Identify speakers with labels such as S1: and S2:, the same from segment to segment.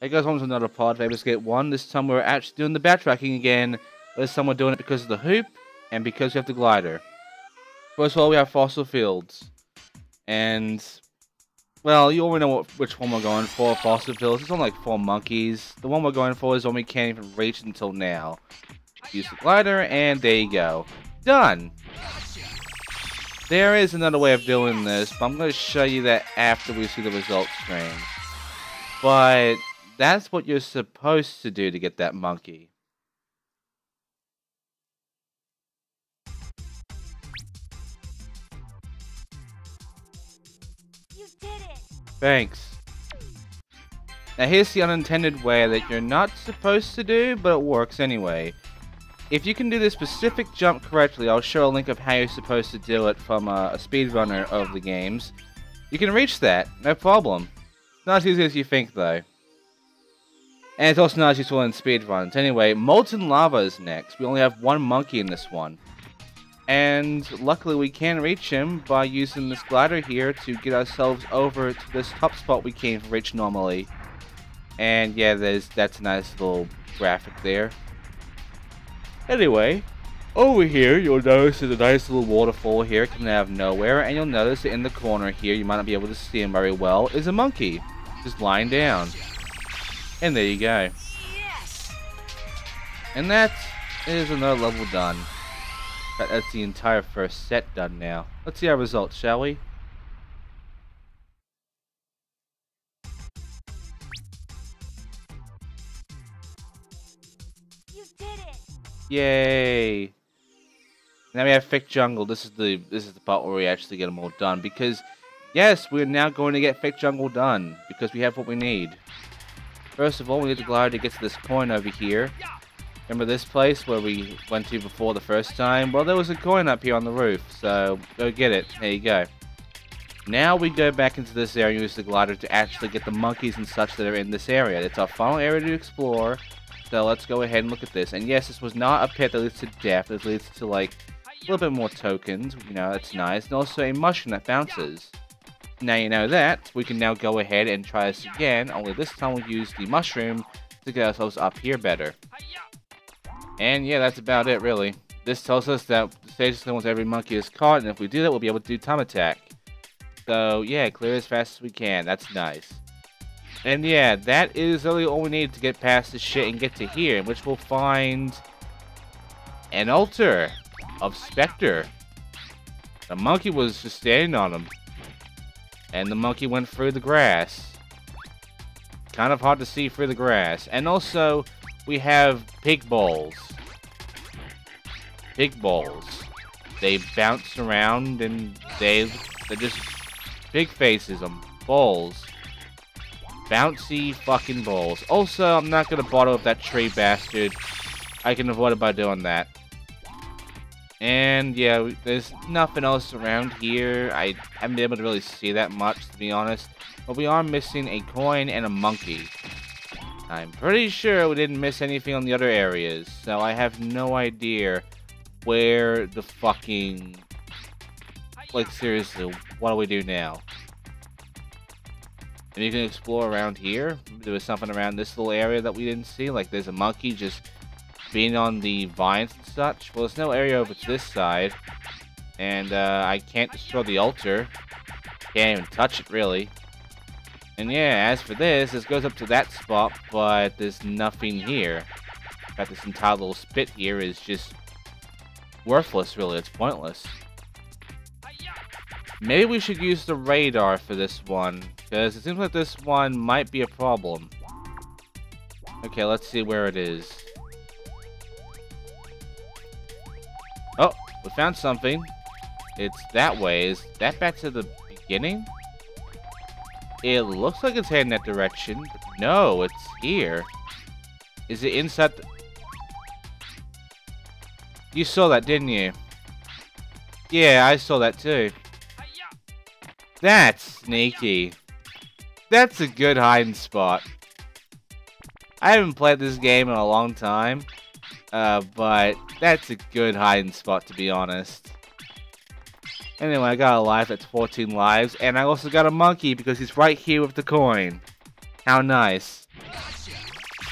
S1: Hey guys, welcome to another pod of Escape 1. This time we're actually doing the backtracking again. This time we're doing it because of the hoop and because we have the glider. First of all, we have fossil fields. And, well, you already know which one we're going for. Fossil fields. It's only like 4 monkeys. The one we're going for is one we can't even reach until now. Use the glider, and there you go. Done! There is another way of doing this, but I'm going to show you that after we see the results screen. But that's what you're supposed to do to get that monkey.
S2: You did it!
S1: Thanks. Now here's the unintended way that you're not supposed to do, but it works anyway. If you can do this specific jump correctly, I'll show a link of how you're supposed to do it from a speedrunner of the games. You can reach that, no problem. Not as easy as you think though. And it's also not as useful in speedruns. Anyway, Molten Lava is next. We only have one monkey in this one. And luckily we can reach him by using this glider here to get ourselves over to this top spot we can't reach normally. And yeah, that's a nice little graphic there. Anyway, over here you'll notice there's a nice little waterfall here coming out of nowhere. And you'll notice that in the corner here, you might not be able to see him very well, is a monkey. Just lying down. And there you go.
S2: Yes!
S1: And that is another level done. That's the entire first set done now. Let's see our results, shall we?
S2: You did it!
S1: Yay! Now we have Thick Jungle. This is the part where we actually get them all done. Because, yes, we're now going to get Thick Jungle done. Because we have what we need. First of all, we need the glider to get to this coin over here. Remember this place where we went to before the first time? Well, there was a coin up here on the roof, so go get it. There you go. Now we go back into this area and use the glider to actually get the monkeys and such that are in this area. It's our final area to explore, so let's go ahead and look at this. And yes, this was not a pit that leads to death. This leads to, like, a little bit more tokens. You know, that's nice. And also a mushroom that bounces. Now you know that, we can now go ahead and try this again, only this time we'll use the mushroom to get ourselves up here better. And yeah, that's about it really. This tells us that the stage is once every monkey is caught, and if we do that, we'll be able to do time attack. So yeah, clear as fast as we can, that's nice. And yeah, that is really all we need to get past this shit and get to here, in which we'll find an altar of Specter. The monkey was just standing on him. And the monkey went through the grass. Kind of hard to see through the grass. And also, we have pig balls. Pig balls. They bounce around and they're just big faces on balls. Bouncy fucking balls. Also, I'm not gonna bother with that tree bastard. I can avoid it by doing that. And yeah, there's nothing else around here. I haven't been able to really see that much, to be honest. But we are missing a coin and a monkey. I'm pretty sure we didn't miss anything on the other areas. So I have no idea where the fucking... Like, seriously, what do we do now? Maybe you can explore around here. Maybe there was something around this little area that we didn't see. Like, there's a monkey just being on the vines and such. Well, there's no area over to this side. And I can't destroy the altar. Can't even touch it, really. And yeah, as for this goes up to that spot, but there's nothing here. In fact, this entire little spit here is just worthless, really. It's pointless. Maybe we should use the radar for this one, because it seems like this one might be a problem. Okay, let's see where it is. Oh, we found something. It's that way. Is that back to the beginning? It looks like it's heading that direction, but no, it's here. Is it inside the... You saw that, didn't you? Yeah, I saw that too. That's sneaky. That's a good hiding spot. I haven't played this game in a long time. But that's a good hiding spot, to be honest. Anyway, I got a life, that's 14 lives, and I also got a monkey because he's right here with the coin. How nice.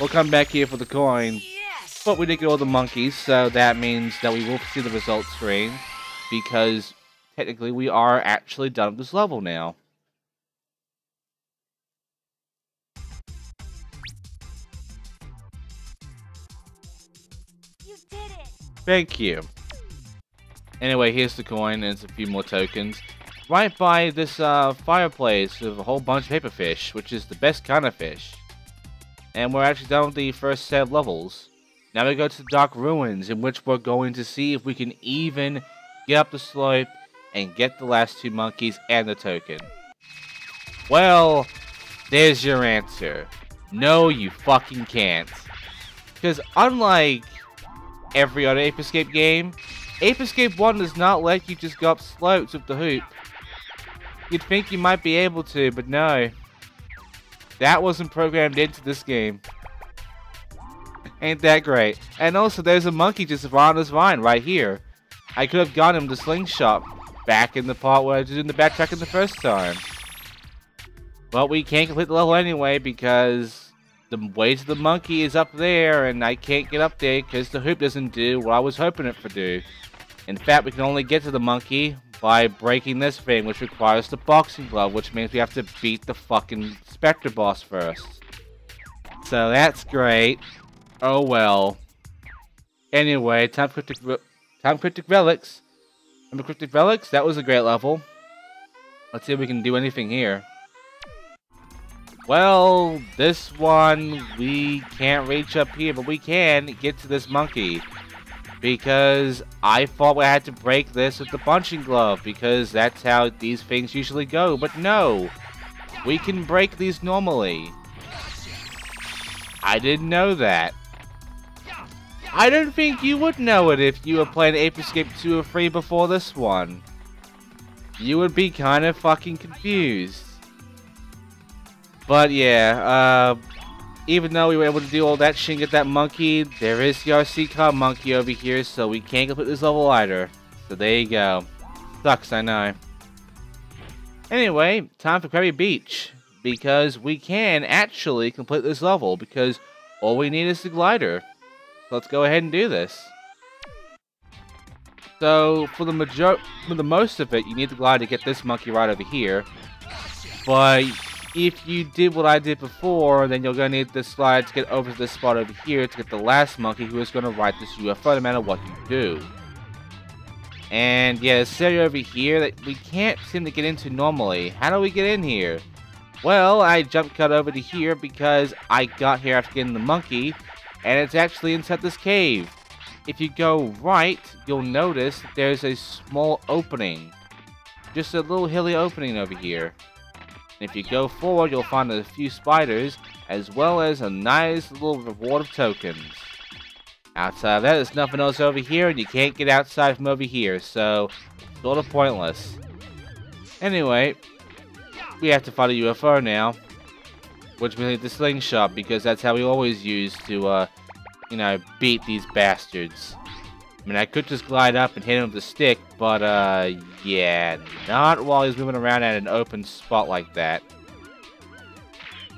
S1: We'll come back here for the coin.
S2: Yes.
S1: But we did get all the monkeys, so that means that we will see the results screen. Because technically we are actually done with this level now.
S2: You did it.
S1: Thank you. Anyway, here's the coin and a few more tokens. Right by this fireplace with a whole bunch of paper fish, which is the best kind of fish. And we're actually done with the first set of levels. Now we go to the Dark Ruins, in which we're going to see if we can even get up the slope and get the last two monkeys and the token. Well, there's your answer. No, you fucking can't. Because unlike every other Ape Escape game, Ape Escape 1 does not let you just go up slopes with the hoop. You'd think you might be able to, but no. That wasn't programmed into this game. Ain't that great? And also, there's a monkey just on this vine right here. I could have gotten him the slingshot back in the part where I was doing the backtracking the first time. But we can't complete the level anyway because the way to the monkey is up there and I can't get up there because the hoop doesn't do what I was hoping it to do. In fact, we can only get to the monkey by breaking this thing, which requires the boxing glove, which means we have to beat the fucking Specter boss first. So that's great. Oh well. Anyway, time Cryptic Relics. Remember Cryptic Relics? That was a great level. Let's see if we can do anything here. Well, this one we can't reach up here, but we can get to this monkey. Because I thought I had to break this with the punching glove, because that's how these things usually go. But no, we can break these normally. I didn't know that. I don't think you would know it if you were playing Ape Escape 2 or 3 before this one. You would be kind of fucking confused. But yeah, even though we were able to do all that shit and get that monkey, there is the RC car monkey over here, so we can't complete this level either. So there you go. Sucks, I know. Anyway, time for Crabby Beach. Because we can actually complete this level, because all we need is the glider. So let's go ahead and do this. So, for the most of it, you need the glider to get this monkey right over here. But if you did what I did before, then you're going to need this slide to get over to this spot over here to get the last monkey who is going to ride this UFO no matter what you do. And yeah, this area over here that we can't seem to get into normally. How do we get in here? Well, I jump cut over to here because I got here after getting the monkey, and it's actually inside this cave. If you go right, you'll notice that there's a small opening. Just a little hilly opening over here. And if you go forward, you'll find a few spiders, as well as a nice little reward of tokens. Outside of that, there's nothing else over here, and you can't get outside from over here, so sort of pointless. Anyway, we have to fight a UFO now, which we need the slingshot, because that's how we always use to, you know, beat these bastards. I mean, I could just glide up and hit him with the stick, but, yeah, not while he's moving around at an open spot like that.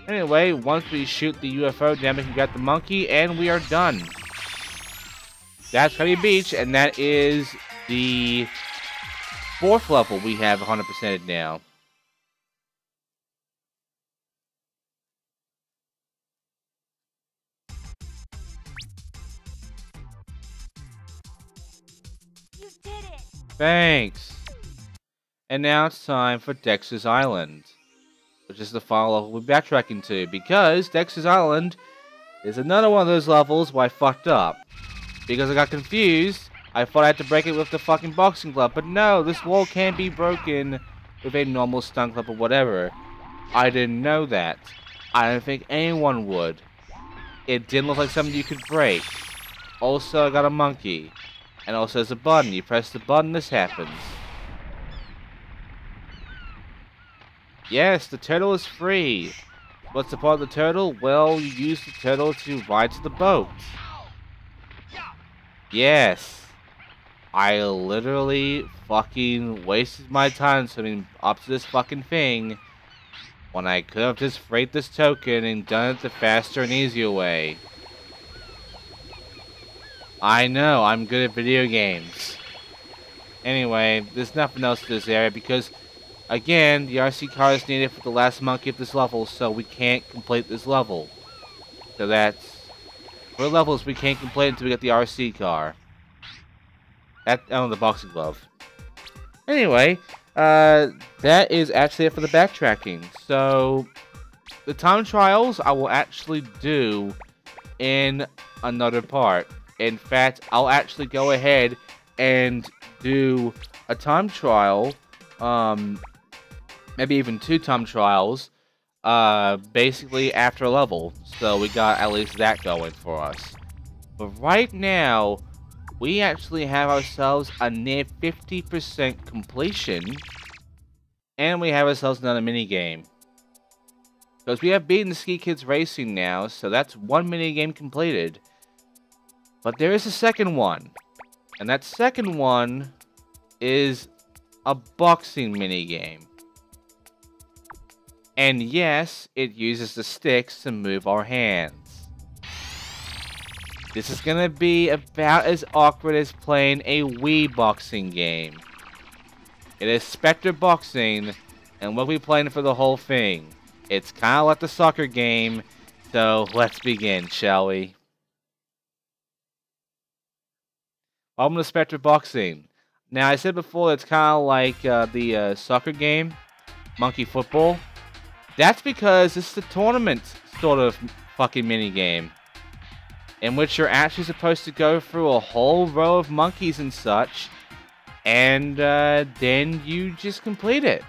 S1: Anyway, once we shoot the UFO down, we can get the monkey, and we are done. That's Crabby Beach, and that is the 4th level we have 100%ed now.
S2: You did it.
S1: Thanks. And now it's time for Dexter's Island, which is the final level we're backtracking to, because Dexter's Island is another one of those levels where I fucked up. Because I got confused, I thought I had to break it with the fucking boxing glove, but no, this wall can't be broken with a normal stun glove or whatever. I didn't know that. I don't think anyone would. It didn't look like something you could break. Also, I got a monkey. And also there's a button. You press the button, this happens. Yes, the turtle is free. What's the part of the turtle? Well, you use the turtle to ride to the boat. Yes. I literally fucking wasted my time swimming up to this fucking thing when I could have just freight this token and done it the faster and easier way. I know, I'm good at video games. Anyway, there's nothing else to this area because, again, the RC car is needed for the last monkey of this level, so we can't complete this level. So that's... for levels we can't complete until we get the RC car. The boxing glove. Anyway, that is actually it for the backtracking. So, the time trials I will actually do in another part. In fact, I'll actually go ahead and do a time trial, maybe even 2 time trials, basically after a level. So we got at least that going for us. But right now, we actually have ourselves a near 50% completion, and we have ourselves another mini game. Because we have beaten the Ski Kids Racing now, so that's 1 mini game completed. But there is a second one, and that second one is a boxing mini game. And yes, it uses the sticks to move our hands. This is gonna be about as awkward as playing a Wii boxing game. It is Specter Boxing, and we'll be playing for the whole thing. It's kinda like the soccer game, so let's begin, shall we? Welcome to Specter Boxing. Now, I said before it's kinda like the soccer game, Monkey Football. That's because it's the tournament sort of fucking mini game, in which you're actually supposed to go through a whole row of monkeys and such, and then you just complete it.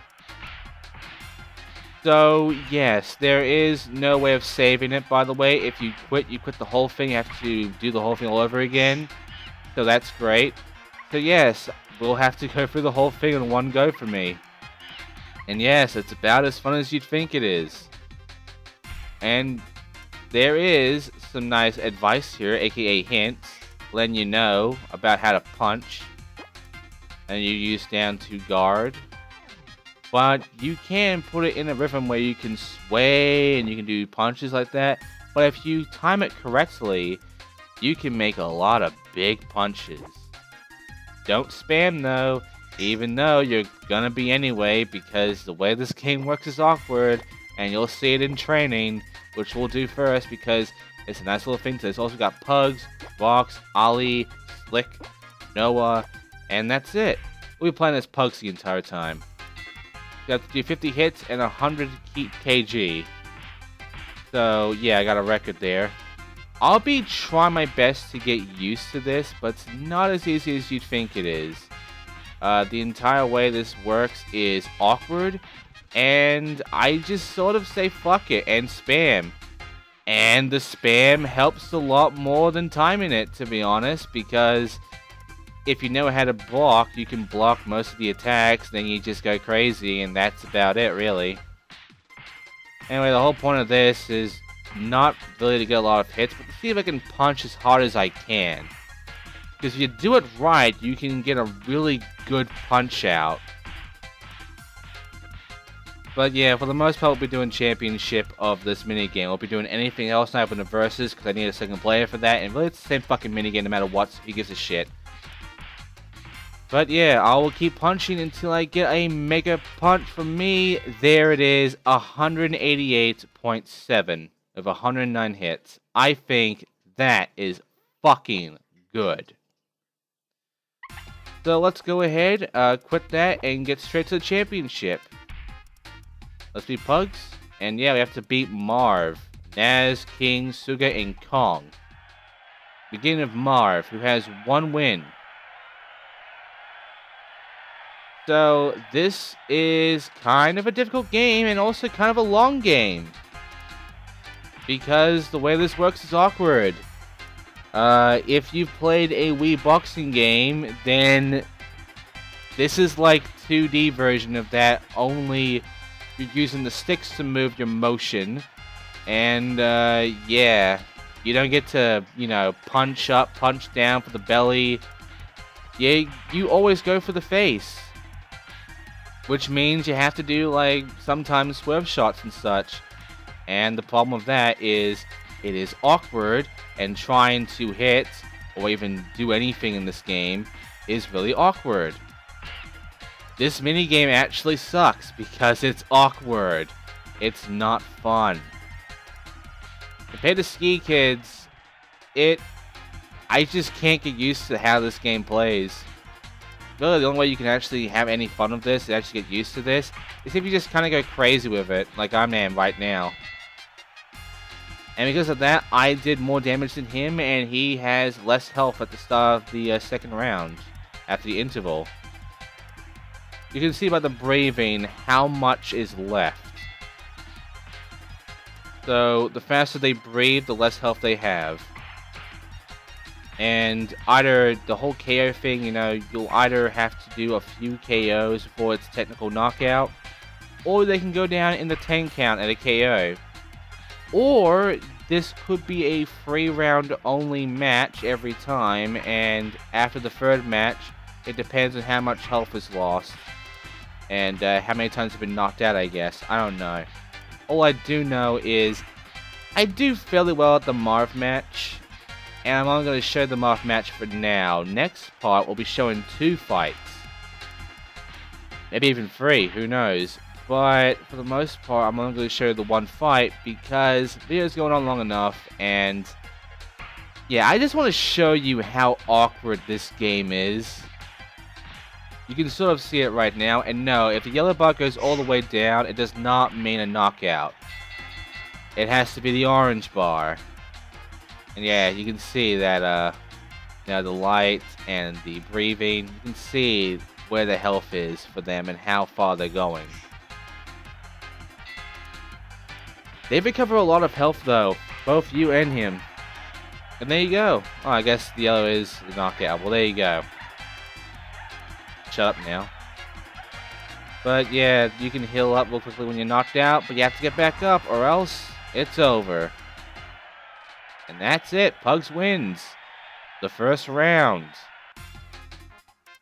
S1: So, yes, there is no way of saving it, by the way. If you quit the whole thing. You have to do the whole thing all over again. So that's great. So yes, we'll have to go through the whole thing in one go for me. And yes, it's about as fun as you'd think it is. And there is some nice advice here, aka hints, letting you know about how to punch. And you use down to guard. But you can put it in a rhythm where you can sway and you can do punches like that. But if you time it correctly, you can make a lot of big punches. Don't spam though, even though you're gonna be anyway, because the way this game works is awkward, and you'll see it in training, which we'll do first because it's a nice little thing. So it's also got Pugs, Box, Ollie, Slick, Noah, and that's it. We'll be playing as Pugs the entire time. You have to do 50 hits and 100 kg. So yeah, I got a record there. I'll be trying my best to get used to this, but it's not as easy as you'd think it is. The entire way this works is awkward, and I just sort of say fuck it and spam. And the spam helps a lot more than timing it, to be honest, because if you know how to block, you can block most of the attacks, then you just go crazy, and that's about it, really. Anyway, the whole point of this is not really to get a lot of hits, but to see if I can punch as hard as I can. Because if you do it right, you can get a really good punch out. But yeah, for the most part, we'll be doing championship of this minigame. We'll be doing anything else now in the versus, because I need a second player for that, and really it's the same fucking minigame no matter what, so who gives a shit. But yeah, I will keep punching until I get a mega punch from me. There it is, 188.7 of 109 hits. I think that is fucking good. So let's go ahead, quit that, and get straight to the championship. Let's be Pugs. And yeah, we have to beat Marv, Naz, King, Suga, and Kong. Beginning of Marv, who has 1 win. So, this is kind of a difficult game, and also kind of a long game. Because the way this works is awkward. If you've played a Wii boxing game, then this is like 2D version of that, only you're using the sticks to move your motion. And, yeah, you don't get to, you know, punch up, punch down for the belly. Yeah, you always go for the face. which means you have to do, like, sometimes swerve shots and such. And the problem with that is it is awkward, and trying to hit or even do anything in this game is really awkward. This minigame actually sucks because it's awkward. It's not fun. Compared to Ski Kids, I just can't get used to how this game plays. Really, the only way you can actually have any fun with this, and actually get used to this, is if you just kind of go crazy with it, like I am right now. And because of that, I did more damage than him, and he has less health at the start of the second round, after the interval. You can see by the breathing how much is left. So, the faster they breathe, the less health they have. And either the whole KO thing, you know, you'll either have to do a few KOs before it's technical knockout, or they can go down in the 10 count at a KO. Or this could be a 3-round only match every time, and after the third match, it depends on how much health is lost. And how many times have been knocked out, I guess. I don't know. All I do know is I do fairly well at the Marv match. And I'm only going to show the Marv match for now. Next part, we'll be showing 2 fights. Maybe even 3, who knows. But for the most part, I'm only going to show the 1 fight because the video's going on long enough. And yeah, I just want to show you how awkward this game is. You can sort of see it right now. And no, if the yellow bar goes all the way down, it does not mean a knockout. It has to be the orange bar. And yeah, you can see that, you know, the light and the breathing, you can see where the health is for them and how far they're going. They recover a lot of health, though, both you and him. And there you go. Oh, I guess the yellow is the knockout. Well, there you go. Shut up now. But yeah, you can heal up real quickly when you're knocked out, but you have to get back up or else it's over. And that's it. Pugs wins the first round.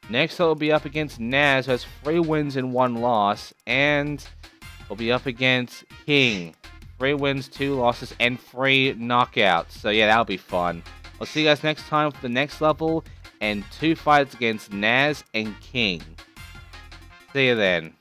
S1: Next, he'll be up against Naz, who has 3 wins and 1 loss. And he'll be up against King. 3 wins, 2 losses, and 3 knockouts. So yeah, that'll be fun. I'll see you guys next time for the next level and 2 fights against Naz and King. See you then.